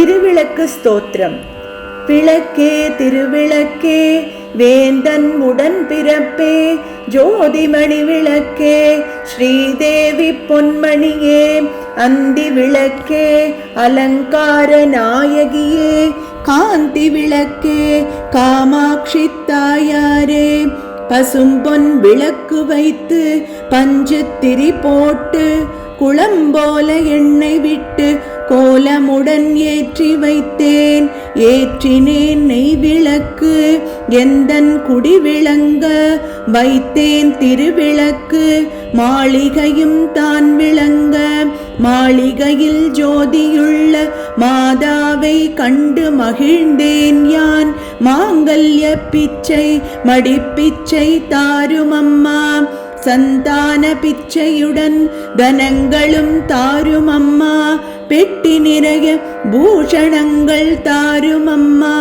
திருவிளக்கு ஸ்தோத்திரம். விளக்கே திருவிளக்கே வேந்தன் உடன் பிறப்பே, ஜோதிமணி விளக்கே ஸ்ரீதேவி பொன்மணியே, அந்தி விளக்கே அலங்கார நாயகியே, காந்தி விளக்கே காமாட்சி தாயாரே, பசும்பொன் விளக்கு வைத்து பஞ்சு திரி போட்டு, குளம்போல எண்ணெய் விட்டு கோலமுடன் ஏற்றி வைத்தேன். ஏற்றினேன் நெய் விளக்கு எந்தன் குடி விளங்க, வைத்தேன் திருவிளக்கு மாளிகையும் தான் விளங்க. மாளிகையில் ஜோதியுள்ள மாதாவை கண்டு மகிழ்ந்தேன் யான். மாங்கல்ய பிச்சை மடிப்பிச்சை தாருமம்மா, சந்தான பிச்சையுடன் தனங்களும் தாருமம்மா. பெட்டி நிறைய பூஷணங்கள் தாருமம்மா,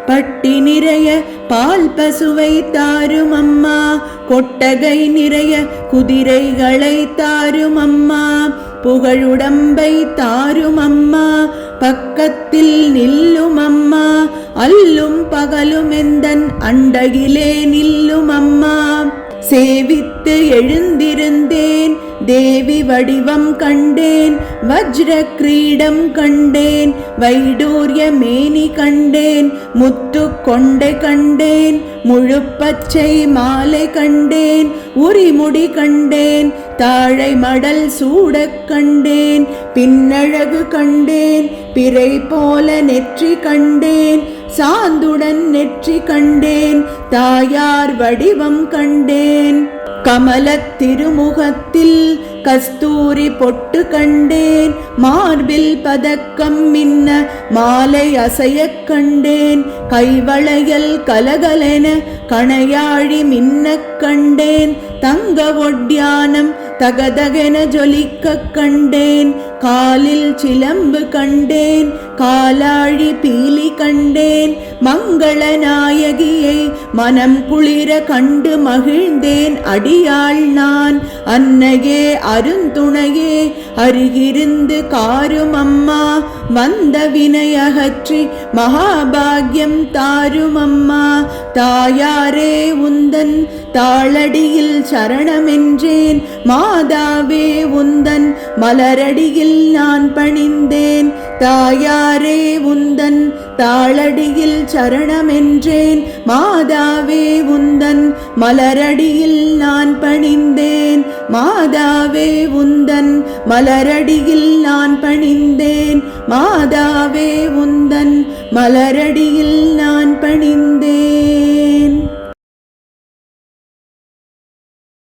பட்டி நிறைய பால் பசுவை தாருமம்மா. கொட்டகை நிறைய குதிரைகளை தாருமம்மா, புகழுடம்பை தாருமம்மா. பக்கத்தில் நில்லுமம்மா, அல்லும் பகலும் எந்தன் அண்டகிலே நில்லுமம்மா. சேவித்து எழுந்திருந்தேன், தேவி வடிவம் கண்டேன். வஜ்ர கிரீடம் கண்டேன், வைடூரிய மேனி கண்டேன். முத்து கொண்டை கண்டேன், முழு பச்சை மாலை கண்டேன். உரிமுடி கண்டேன், தாழை மடல் சூடக் கண்டேன். பின்னழகு கண்டேன், பிறை போல நெற்றி கண்டேன். சாந்துடன் நெற்றி கண்டேன், தாயார் வடிவம் கண்டேன். கமலத் திருமுகத்தில் கஸ்தூரி பொட்டு கண்டேன். மார்பில் பதக்கம் மின்ன மாலை அசையக் கண்டேன். கைவளையல் கலகலென கணையாழி மின்னக் கண்டேன். தங்க ஒட்யானம் தகதகென ஜொலிக்க கண்டேன். காலில் சிலம்பு கண்டேன், காலாழி பீலி கண்டேன். மங்கள நாயகியை மனம் குளிர கண்டு மகிழ்ந்தேன். அடியாள் நான் அன்னையே அருந்துணையே, அருகிருந்து காருமம்மா. வந்த வினையகற்றி மகாபாகியம் தாருமம்மா. தாயாரே உந்தன் தாளடியில் சரணமென்றேன். மாதாவே உந்தன் மலரடியில் நான் பணிந்தேன். தாயாரே உந்தன் தாளடியில் சரணமென்றேன். மாதாவே உந்தன் மலரடியில் நான் பணிந்தேன். மாதாவே உந்தன் மலரடியில் நான் பணிந்தேன். மாதாவே உந்தன் மலரடியில் நான் பணிந்தேன்.